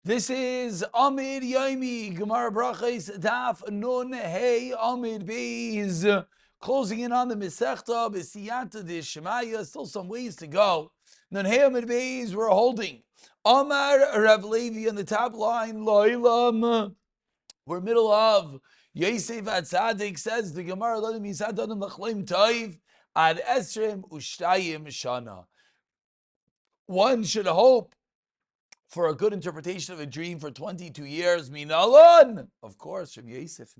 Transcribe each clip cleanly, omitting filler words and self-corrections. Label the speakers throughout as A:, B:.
A: This is Amud Yomi, Gemara Berachos Daf Nun Hey Amud Beis. Closing in on the Masechta B'Siyata D'Shemaya. Still some ways to go. Nun Hey Amud Beis. We're holding Amar Rav Levi on the top line. Loilam. We're middle of Yosef Atzadik says the Gemara Lodim Yisadadim Lachleim Toiv Ad Esrim Ushtayim Shana. One should hope for a good interpretation of a dream for 22 years. Minalon, of course, from Yosef.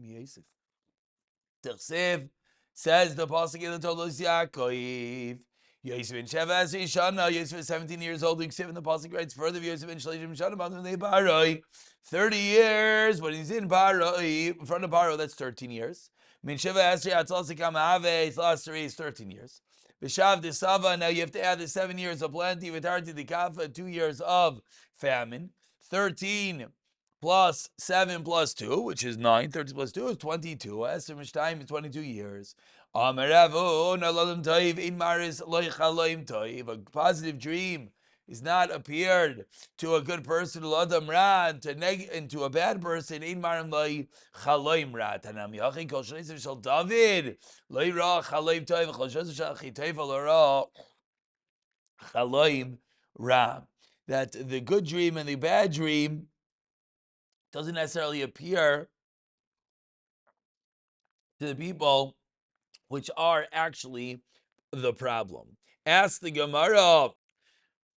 A: Tersev says the pasuk in the Tolos Yaakov. Yosef ben Sheva Shana. Yosef is 17 years old. Yosef in the pasuk writes further. Yosef ben Shlishim Shana. They Baroi. 30 years when he's in Baroi, in front of Baroi. That's 13 years. Min Sheva Esri Atzasikam Ave. His last 3 is 13 years. B'shav Desava. Now you have to add the 7 years of plenty. V'tarti Dikafa. 2 years of famine. 13 plus 7 plus 2, which is 9. 13 plus 2 is 22. Esther Mishtayim is 22 years. A positive dream is not appeared to a good person, and to a bad person. That the good dream and the bad dream doesn't necessarily appear to the people which are actually the problem. Ask the Gemara.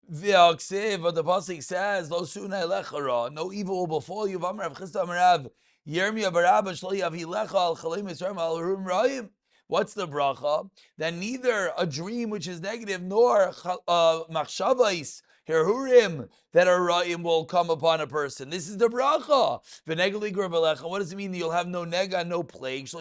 A: What the pasuk says, "Lo suna lechara, no evil will befall you." V'amrav Chisda Amrav Yirmiyah Barabba Shlo Yavi Lecha Al Chalim Yisrael Al Rum Rayim. What's the bracha? That neither a dream which is negative nor machshavais herhurim that are ra'im will come upon a person. This is the bracha. What does it mean? You'll have no nega, no plague. You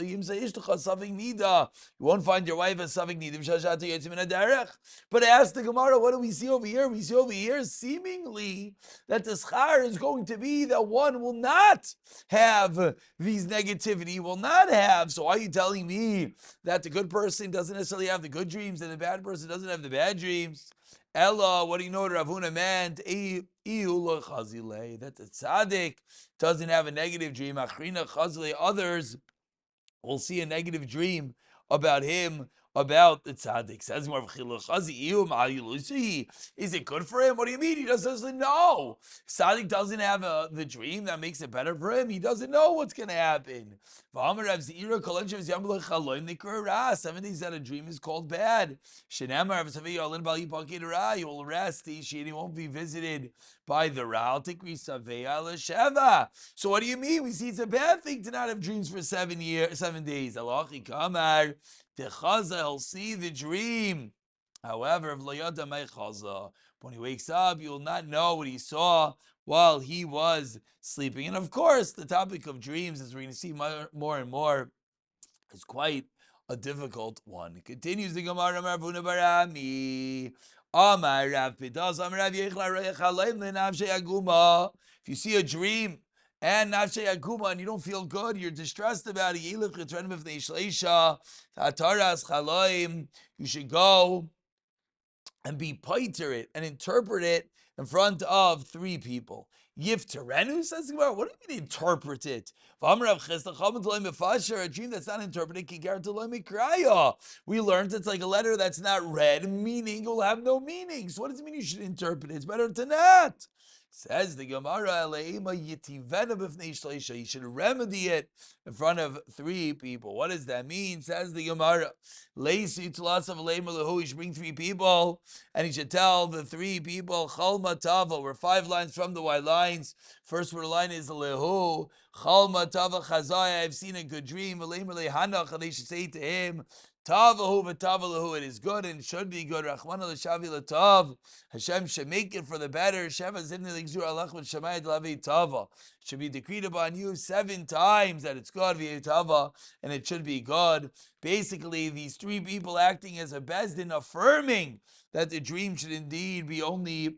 A: won't find your wife as saving nidim. But ask the Gemara, what do we see over here? We see over here seemingly that the schar is going to be that one will not have these negativity, will not have. So why are you telling me that the good person doesn't necessarily have the good dreams and the bad person doesn't have the bad dreams? Ella, what do you know what Rav Huna meant? That the tzaddik doesn't have a negative dream. Achrina chazile, others will see a negative dream about him, about the tzaddik. Says more is it good for him? What do you mean? He doesn't know. Tzaddik doesn't have the dream that makes it better for him. He doesn't know what's going to happen. 7 days that a dream is called bad. You will rest. He won't be visited by the Ra. So what do you mean? We see it's a bad thing to not have dreams for 7 days. He'll see the dream. However, when he wakes up, you will not know what he saw while he was sleeping. And of course, the topic of dreams, as we're going to see more and more, is quite a difficult one. It continues the Gemara. If you see a dream and nafshe aguma, and you don't feel good, you're distressed about it, you should go and be paiter it and interpret it in front of 3 people. Yifterenu, says the Gemara. What do you mean interpret it? A dream that's not interpreted, we learned it's like a letter that's not read, meaning will have no meaning. So what does it mean you should interpret it? It's better to not. Says the Gemara, you should remedy it in front of 3 people. What does that mean? Says the Gemara, you should bring 3 people, and he should tell the 3 people, Chalma Tava, we're 5 lines from the white lines. First word line is Lehu, Chalma Tava Chazaya, I've seen a good dream, and they should say to him, Tavahu v'tavalahu, it is good and should be good. Rachmana l'shavi l'tav. Hashem should make it for the better. Sheva zimni l'gzur alach v'shamayit l'avei tava. It should be decreed upon you 7 times that it's good v'yetava, and it should be good. Basically, these 3 people acting as a bezdin, affirming that the dream should indeed be only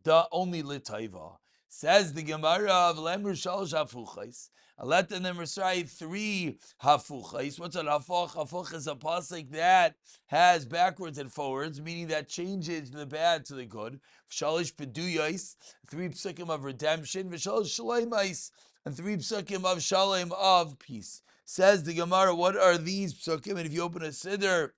A: l'taiva. Says the Gemara of Lemru Shalosh Hafuchais. Let them recite 3 hafuchais. What's an hafuch? Hafuch is a pasuk that has backwards and forwards, meaning that changes the bad to the good. Shalish peduyais, 3 psukim of redemption. V'shalish shalaimais, and 3 psukim of shalom, of peace. Says the Gemara, what are these psukim? And if you open a siddur,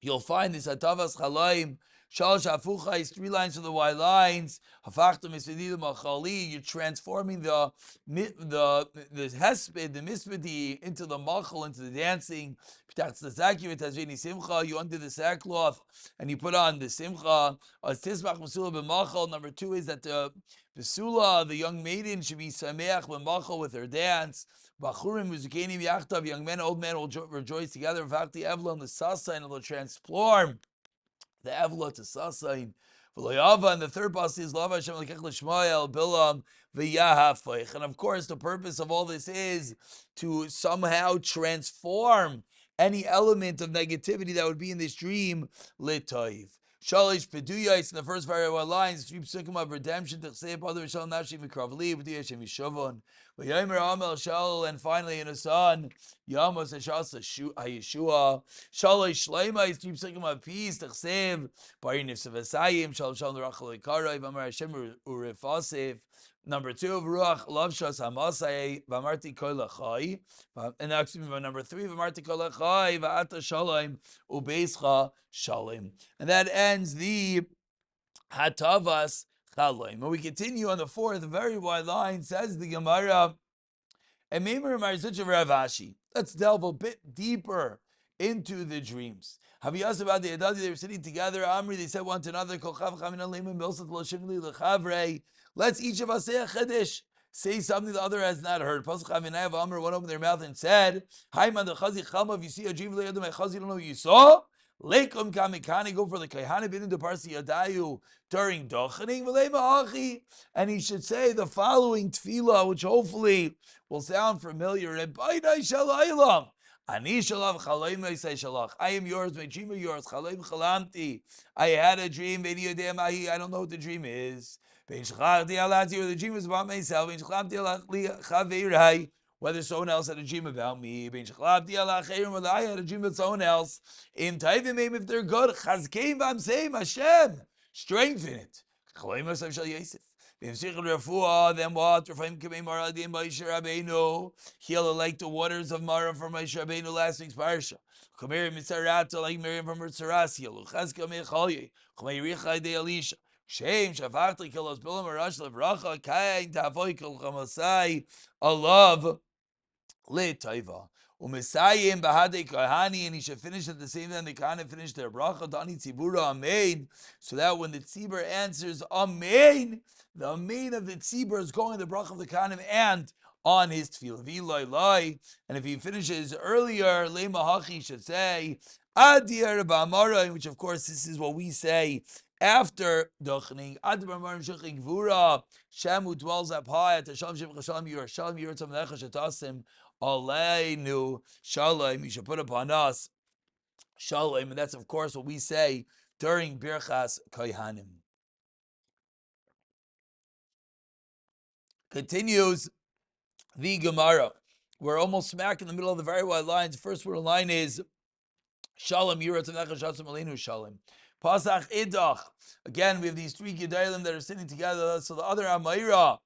A: you'll find this Hatavas Chalaim, Shalosh Hafuchais, 3 lines from the white lines. Hafachtam Misvedidim Achali. You're transforming the hesped, the mispedi, into the machal, into the dancing. You undo the sackcloth and you put on the simcha. Number 2 is that the Besula, the young maiden, should be sameach b'machal with her dance. Bachurim muzikenim yachtav, young men, old men will rejoice together. V'achti evla on the sasa, and it will transform the evla to sasain. V'loyava, and the third pasuk is Lava Hashem lekech l'shmayel bilam v'yahafich. And of course, the purpose of all this is to somehow transform any element of negativity that would be in this dream litoiv. Shalish peduyais, in the first very well lines, 3 psukim of redemption. T'chseip other Yishal Nashim Mikravli B'di Hashem Yishavon V'yomer Amel Shal, and finally in a son Yamos Hashas HaYeshua. Shalish Shleimais, 3 psukim of peace. T'chseip Bari Nifsav Asayim Shal Shal Nerachal Ikaroi V'amar Hashem Urefasif. Number 2, Ruach Lavshas Hamasai V'amarti Kol Achai. And actually, number 3, V'amarti Kol Achai V'ata Shalom Ubeischa Shalom. And that ends the Hatavas Chalaim. And we continue on the 4th, very wide line, says the Gemara, and Meimer Marzuch of Rav Ashi. Let's delve a bit deeper into the dreams. Haviyas about the Adadi, they were sitting together. Amri, they said one to another, let's each of us say a chiddush, say something the other has not heard. Pasuk Chaminav Amr went open their mouth and said, "Hi man, the chazi chama. If you see a dream, my chazi, you don't know what you saw. Leikum kamikani, go for the kahana bin into parsi yadayu during dochening v'leimaachi." And he should say the following tefillah, which hopefully will sound familiar. Rebbeinu shalaylam. Ani shalav chalaim shalach. I am yours, my dream is yours. Chalaim chalamti. I had a dream. I don't know what the dream is. Whether someone else had a dream about me, whether I had a dream about someone else. If they're good, Hashem, strengthen it. Then what? Heal like the waters of Mara from Moshe Rabbeinu last week's parsha. Like Miriam from her tzaras. Elisha. Shem Shafachti Kilos Bilam Arash Levracha Kain Tavoy Kol Chamasai Alav Le Taiva Umesayim Bahade Kahani, and he should finish at the same time the Kahana finished their bracha Dani Tzibura Amen, so that when the Tzibur answers Amen, the Amen of the Tzibur is going the bracha of the Kahana and on his tefillah. And if he finishes earlier, Le Mahachi should say Adir Ba'amara, which of course this is what we say after dochening. Shem, who dwells up high at the Shalom Shem Shalom Yerushalom Yerushalom Lecha Shatasim Aleinu Shalom. You should put upon us Shalom, and that's of course what we say during Berachos Kohanim. Continues the Gemara. We're almost smack in the middle of the very wide lines. First word line is Shalom Yerushalom Lecha Shatasim Aleinu Shalom. Pasach Idach. Again, we have these 3 Gedalim that are sitting together. So the other Amayra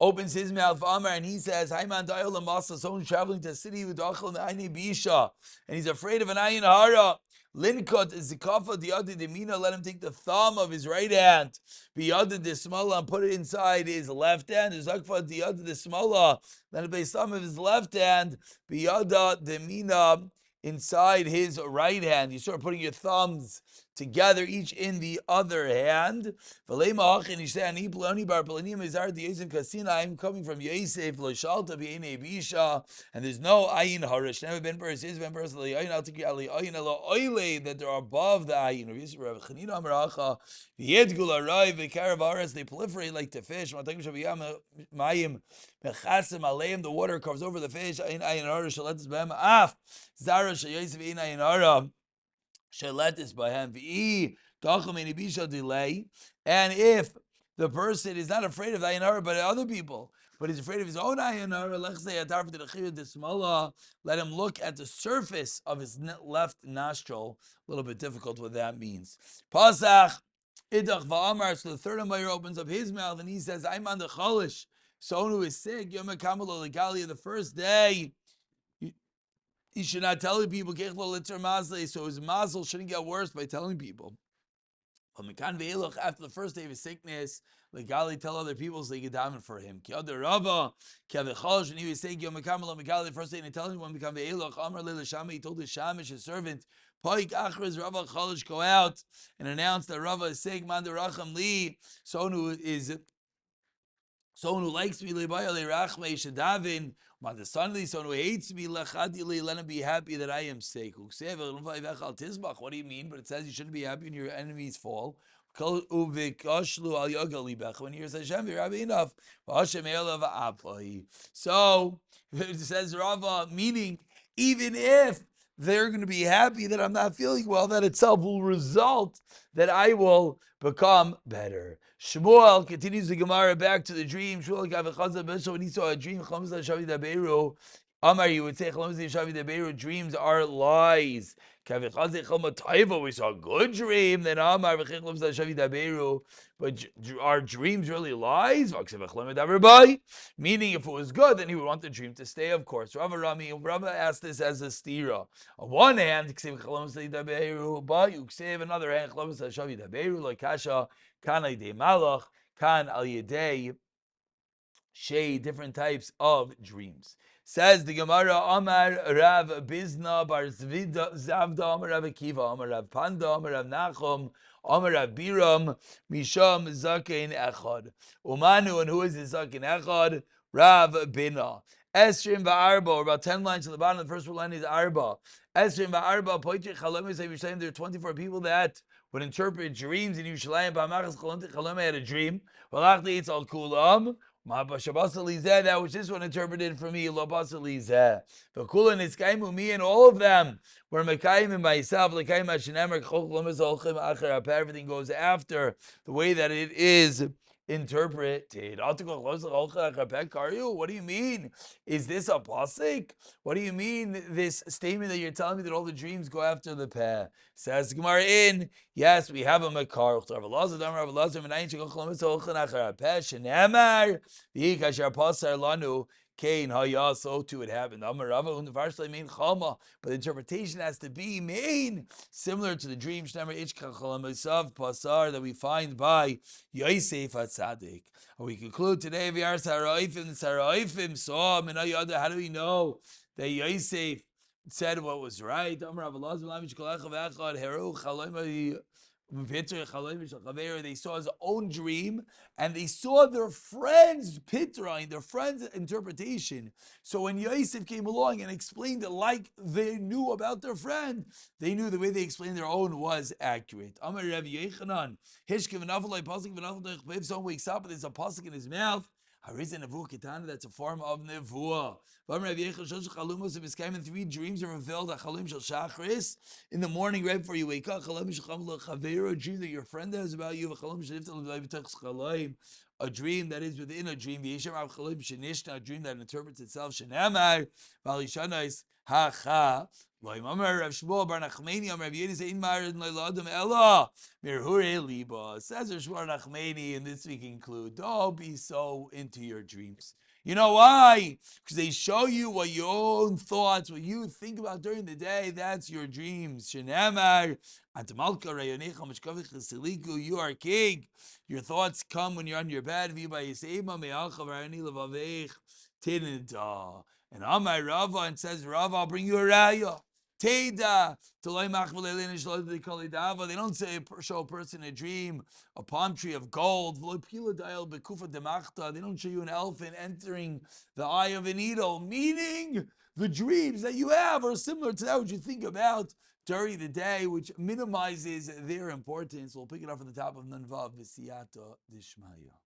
A: opens his mouth, Amar, and he says, Haiman Dayol Lamasa, someone traveling to a city with Achel Aini Bisha, and he's afraid of an Ayin Hara. Linkot is the kafa diyad demina. Let him take the thumb of his right hand, biyad the smala, and put it inside his left hand. Zakfa diyad the smala. Then he place thumb of his left hand, biyad demina, inside his right hand. You start putting your thumbs together, each in the other hand. I'm coming from Yosef, and there's no ayin harish. Never been person, that they're above the ayin. They proliferate like the fish. The water covers over the fish. Shall let this by him delay, and if the person is not afraid of the ayin hara, but other people, but he's afraid of his own ayin hara. Let him look at the surface of his left nostril. A little bit difficult what that means. Pasach idach va'amar. So the third Umayr opens up his mouth and he says, "I'm on the cholish. Someone who is sick, Yom Kamalo Legalia, the first day." He should not tell the people, so his mazel shouldn't get worse by telling people. After the first day of his sickness, Legali tell other people so they can daven for him. When he was saying the first day, and telling him he told his Shamish, his servant, go out and announce that Rava is saying, someone who likes me, someone who hates me, let him be happy that I am sick. What do you mean? But it says you shouldn't be happy when your enemies fall. When he hears Hashem, you're happy enough. So it says Rava, meaning even if they're going to be happy that I'm not feeling well, that itself will result that I will become better. Shmuel continues the Gemara back to the dream. Shmuel when he saw a dream, Amar, you would say dreams are lies. We saw a good dream. Then Amar, but are dreams really lies? Meaning, if it was good, then he would want the dream to stay, of course. Rava asked this as a stira. On one hand, but you say another hand, like kasha, kanai de malach, kan al yedei, different types of dreams. Says the Gemara, Amar Rav Bizna bar Zavda, Amar Rav Akiva, Amar Rav Panda, Amar Rav Nachum, Amar Rav Biram, Misham Zakein Echad. Umanu, and who is the Zakein Echad? Rav Bina. Esrim va'arba, or about 10 lines to the bottom. The first line is arba. Esrim va'arba, poitri chalom Yerushalayim. There are 24 people that would interpret dreams in Yerushalayim. Ba'amachas chalom had a dream. V'lachti it's al kulam. That which this one interpreted for me, me and all of them were Mekayim and myself. Everything goes after the way that it is interpreted. What do you mean? Is this a pasuk? What do you mean this statement that you're telling me that all the dreams go after the peh? Says Gemara in, yes, we have a makar. Cain, so too it happened. But the interpretation has to be main, similar to the dream that we find by Yosef HaTzadik. We conclude today, the Saraifim saw, how do we know that Yosef said what was right? They saw his own dream and they saw their friends' pitrain, their friends' interpretation. So when Yosef came along and explained it like they knew about their friend, they knew the way they explained their own was accurate. If someone wakes up and there's a pasuk in his mouth, that's a form of nevuah. 3 dreams are revealed. In the morning, right before you wake up, a dream that your friend has about you. A dream that is within a dream. A dream that interprets itself. Says Shmuel Nachmani, and this we conclude. Don't be so into your dreams. You know why? Because they show you what your own thoughts, what you think about during the day, that's your dreams. You are king. Your thoughts come when you're on your bed. And Amar Rava, and says, Rava, I'll bring you a raya. Teda. They don't say show a person a dream, a palm tree of gold. They don't show you an elephant entering the eye of a needle. Meaning, the dreams that you have are similar to that which you think about during the day, which minimizes their importance. We'll pick it up from the top of Nanvav, V'siyata Dishmaya.